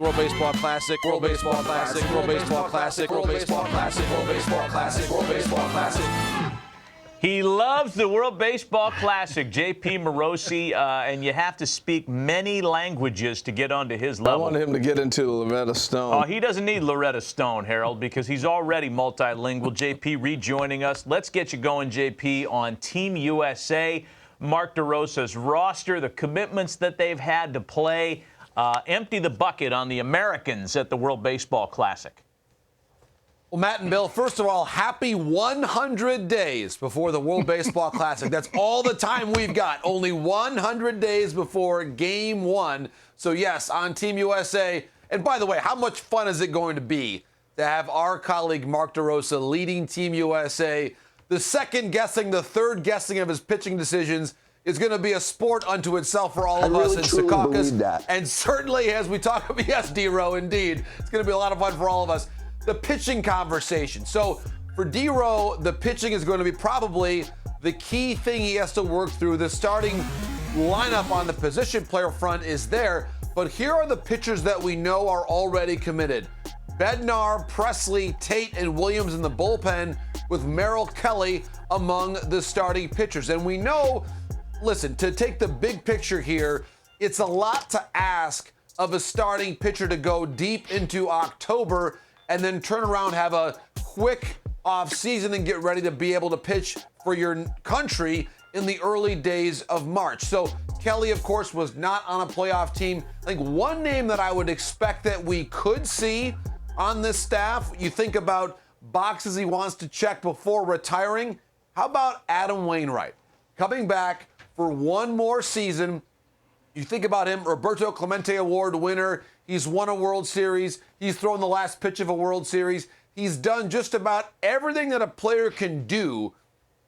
World Baseball Classic, World Baseball Classic, World Baseball Classic, World Baseball Classic, World Baseball Classic, World Baseball Classic. He loves the World Baseball Classic, J.P. Morosi, and you have to speak many languages to get onto his level. I want him to get into Loretta Stone. Oh, he doesn't need Loretta Stone, Harold, because he's already multilingual. J.P. rejoining us. Let's get you going, J.P., on Team USA. Mark DeRosa's roster, the commitments that they've had to play. Empty the bucket on the Americans at the World Baseball Classic. Well, Matt and Bill, first of all, happy 100 days before the World Baseball Classic. That's all the time we've got. Only 100 days before Game 1. So, yes, on Team USA. And by the way, how much fun is it going to be to have our colleague Mark DeRosa leading Team USA? The second guessing, the third guessing of his pitching decisions is going to be a sport unto itself for all of us in Secaucus. And certainly, as we talk about, yes, D-Row, indeed, it's going to be a lot of fun for all of us. The pitching conversation. So for D-Row, the pitching is going to be probably the key thing he has to work through. The starting lineup on the position player front is there, but here are the pitchers that we know are already committed. Bednar, Presley, Tate, and Williams in the bullpen, with Merrill Kelly among the starting pitchers. And we know, listen, to take the big picture here, it's a lot to ask of a starting pitcher to go deep into October and then turn around, have a quick off season and get ready to be able to pitch for your country in the early days of March. So Kelly, of course, was not on a playoff team. I think one name that I would expect that we could see on this staff, you think about boxes he wants to check before retiring. How about Adam Wainwright? Coming back for one more season. You think about him, Roberto Clemente Award winner. He's won a World Series. He's thrown the last pitch of a World Series. He's done just about everything that a player can do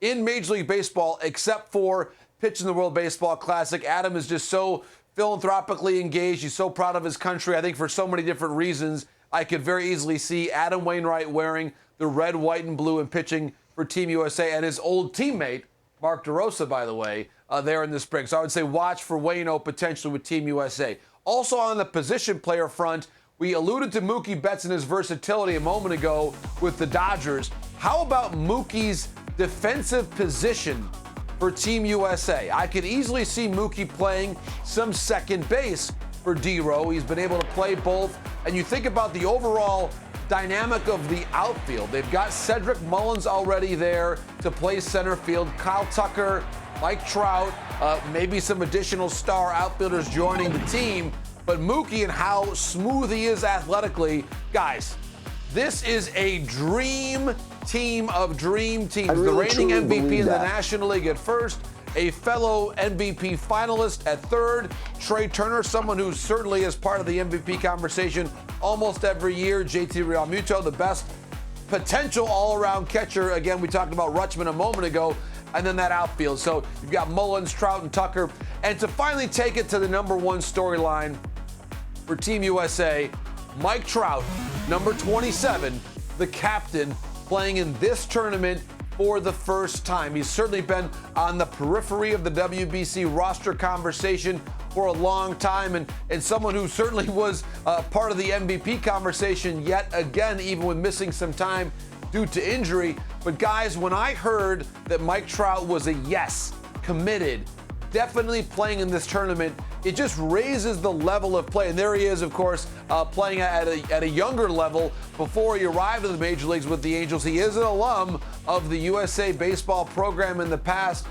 in Major League Baseball except for pitch in the World Baseball Classic. Adam is just so philanthropically engaged. He's so proud of his country. I think for so many different reasons, I could very easily see Adam Wainwright wearing the red, white, and blue and pitching for Team USA, and his old teammate, Mark DeRosa, by the way, there in the spring. So I would say watch for Waino potentially with Team USA. Also on the position player front, we alluded to Mookie Betts and his versatility a moment ago with the Dodgers. How about Mookie's defensive position for Team USA? I could easily see Mookie playing some second base for D-Row. He's been able to play both. And you think about the overall dynamic of the outfield. They've got Cedric Mullins already there to play center field. Kyle Tucker, Mike Trout, maybe some additional star outfielders joining the team. But Mookie and how smooth he is athletically, guys, this is a dream team of dream teams. The reigning MVP in the National League at first, a fellow MVP finalist at third, Trey Turner, someone who certainly is part of the MVP conversation almost every year. JT Realmuto, the best potential all-around catcher. Again, we talked about Rutschman a moment ago. And then that outfield. So you've got Mullins, Trout, and Tucker. And to finally take it to the number one storyline for Team USA, Mike Trout, number 27, the captain, playing in this tournament for the first time. He's certainly been on the periphery of the WBC roster conversation for a long time, and someone who certainly was part of the MVP conversation yet again, even with missing some time due to injury. But guys, when I heard that Mike Trout was a yes, committed, definitely playing in this tournament, it just raises the level of play. And there he is, of course, playing at a younger level before he arrived in the major leagues with the Angels. He is an alum of the USA baseball program in the past.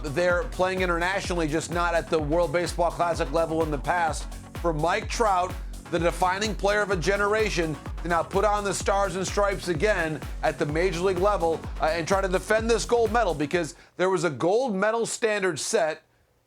They're playing internationally, just not at the World Baseball Classic level in the past. For Mike Trout, the defining player of a generation, to now put on the stars and stripes again at the major league level and try to defend this gold medal, because there was a gold medal standard set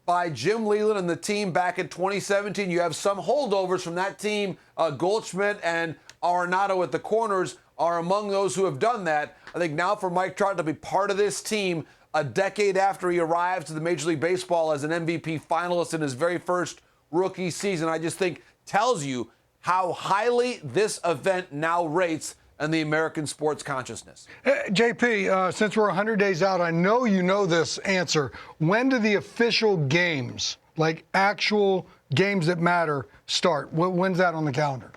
by Jim Leland and the team back in 2017. You have some holdovers from that team. Goldschmidt and Arenado at the corners are among those who have done that. I think now for Mike Trout to be part of this team a decade after he arrives to the Major League Baseball as an MVP finalist in his very first rookie season, I just think tells you how highly this event now rates in the American sports consciousness. JP, since we're 100 days out, I know you know this answer. When do the official games, like actual games that matter, start? When's that on the calendar?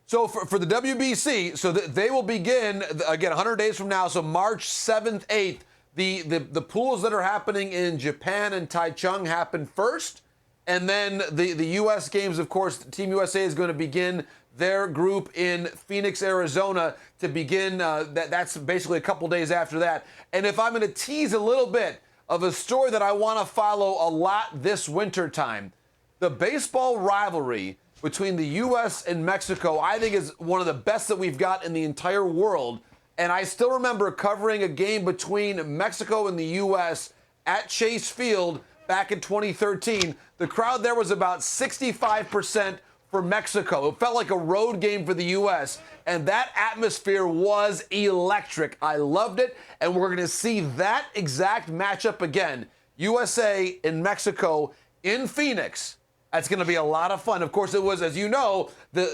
So for the WBC, so they will begin, again, 100 days from now, so March 7th, 8th. The pools that are happening in Japan and Taichung happen first, and then the U.S. games, of course, Team USA is going to begin their group in Phoenix, Arizona to begin. That's basically a couple days after that. And if I'm going to tease a little bit of a story that I want to follow a lot this winter time, the baseball rivalry between the U.S. and Mexico, I think, is one of the best that we've got in the entire world. And I still remember covering a game between Mexico and the U.S. at Chase Field back in 2013. The crowd there was about 65% for Mexico. It felt like a road game for the U.S., and that atmosphere was electric. I loved it, and we're going to see that exact matchup again. USA and Mexico in Phoenix. That's going to be a lot of fun. Of course, it was, as you know,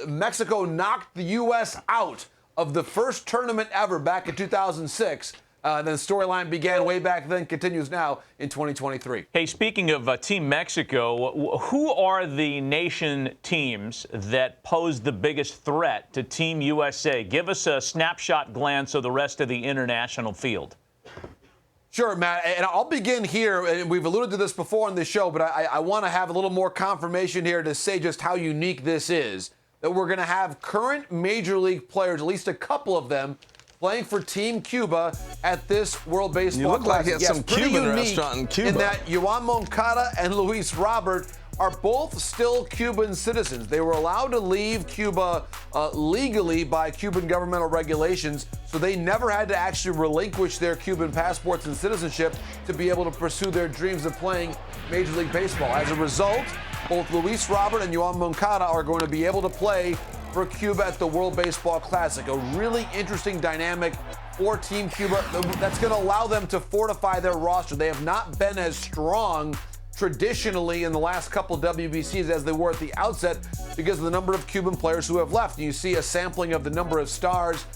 Mexico knocked the U.S. out of the first tournament ever back in 2006. Then the storyline began way back then, continues now in 2023. Hey, speaking of Team Mexico, who are the nation teams that pose the biggest threat to Team USA? Give us a snapshot glance of the rest of the international field. Sure, Matt, and I'll begin here, and we've alluded to this before on this show, but I want to have a little more confirmation here to say just how unique this is, that we're going to have current Major League players, at least a couple of them, playing for Team Cuba at this World Baseball You look like Classic. it's some Cuban restaurant in Cuba. In that Jon Moncada and Luis Robert are both still Cuban citizens. They were allowed to leave Cuba legally by Cuban governmental regulations, so they never had to actually relinquish their Cuban passports and citizenship to be able to pursue their dreams of playing Major League Baseball. As a result, both Luis Robert and Jon Moncada are going to be able to play for Cuba at the World Baseball Classic. A really interesting dynamic for Team Cuba that's going to allow them to fortify their roster. They have not been as strong traditionally in the last couple of WBCs as they were at the outset because of the number of Cuban players who have left. And you see a sampling of the number of stars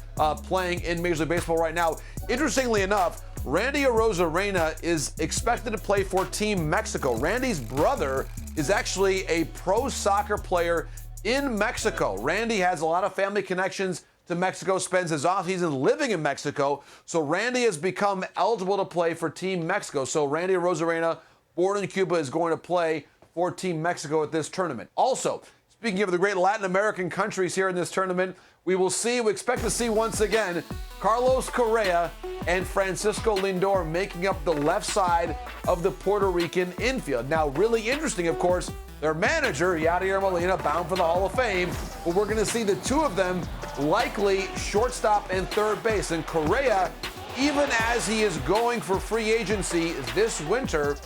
playing in Major League Baseball right now. Interestingly enough, Randy Arozarena is expected to play for Team Mexico. Randy's brother is actually a pro soccer player in Mexico. Randy has a lot of family connections to Mexico, spends his offseason living in Mexico. So Randy has become eligible to play for Team Mexico. So Randy Arozarena, born in Cuba, is going to play for Team Mexico at this tournament. Also, speaking of the great Latin American countries here in this tournament, we expect to see once again Carlos Correa and Francisco Lindor making up the left side of the Puerto Rican infield. Now, really interesting, of course, their manager, Yadier Molina, bound for the Hall of Fame, but we're going to see the two of them likely shortstop and third base. And Correa, even as he is going for free agency this winter,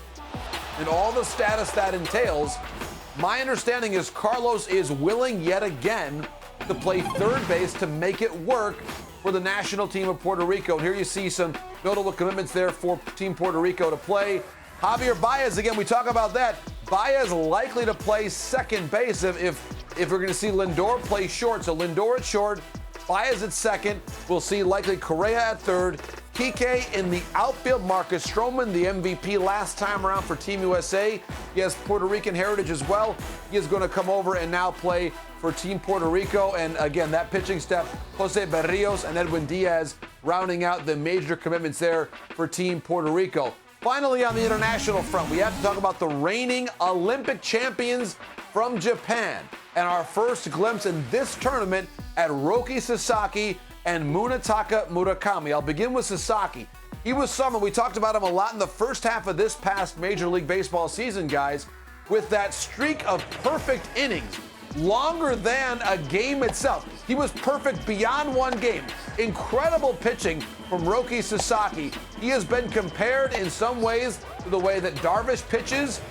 and all the status that entails, my understanding is Carlos is willing yet again to play third base to make it work for the national team of Puerto Rico. And here you see some notable commitments there for Team Puerto Rico to play. Javier Baez, again, we talk about that. Baez likely to play second base if we're going to see Lindor play short. So Lindor at short, Baez at second. We'll see likely Correa at third. Kike in the outfield. Marcus Stroman, the MVP last time around for Team USA. He has Puerto Rican heritage as well. He is going to come over and now play for Team Puerto Rico. And again, that pitching staff, Jose Berrios and Edwin Diaz, rounding out the major commitments there for Team Puerto Rico. Finally, on the international front, we have to talk about the reigning Olympic champions from Japan and our first glimpse in this tournament at Roki Sasaki and Munetaka Murakami. I'll begin with Sasaki. He was someone, we talked about him a lot in the first half of this past Major League Baseball season, guys, with that streak of perfect innings, longer than a game itself. He was perfect beyond one game. Incredible pitching from Roki Sasaki. He has been compared in some ways to the way that Darvish pitches.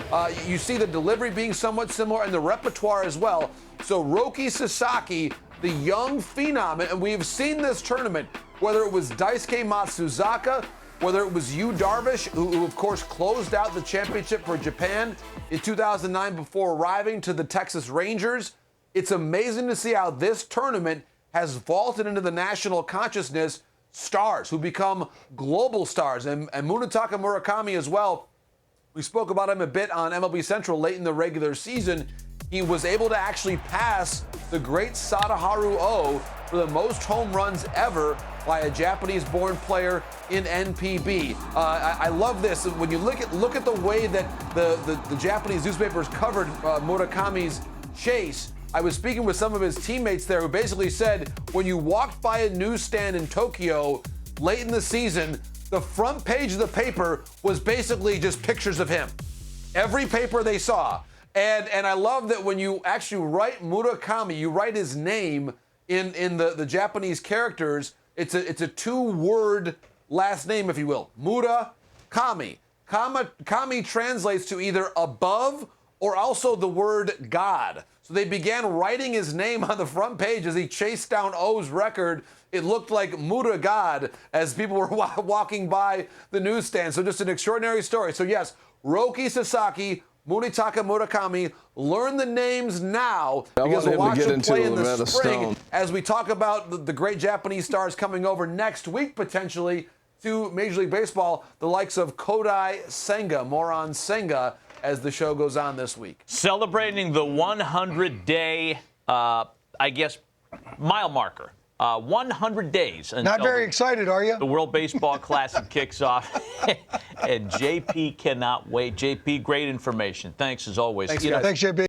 You see the delivery being somewhat similar and the repertoire as well. So Roki Sasaki, the young phenom, and we've seen this tournament, whether it was Daisuke Matsuzaka, whether it was Yu Darvish, who of course closed out the championship for Japan in 2009 before arriving to the Texas Rangers. It's amazing to see how this tournament has vaulted into the national consciousness stars who become global stars. And Munetaka Murakami as well. We spoke about him a bit on MLB Central late in the regular season. he was able to actually pass the great Sadaharu Oh for the most home runs ever by a Japanese-born player in NPB. I love this. When you look at the way that the Japanese newspapers covered Murakami's chase, I was speaking with some of his teammates there who basically said when you walked by a newsstand in Tokyo late in the season, the front page of the paper was basically just pictures of him. Every paper they saw. And I love that when you actually write Murakami, you write his name in the Japanese characters. It's a two-word last name, if you will. Murakami. Kami translates to either above or also the word God. So they began writing his name on the front page as he chased down O's record. It looked like Muda God as people were walking by the newsstand. So just an extraordinary story. So yes, Roki Sasaki, Munitaka Murakami, learn the names now because we'll watch them play in the spring as we talk about the great Japanese stars coming over next week potentially to Major League Baseball, the likes of Kodai Senga. More on Senga as the show goes on this week. Celebrating the 100-day, mile marker. 100 days. Not very excited, are you? The World Baseball Classic kicks off. And JP cannot wait. JP, great information. Thanks as always. Thanks, Thanks, JP.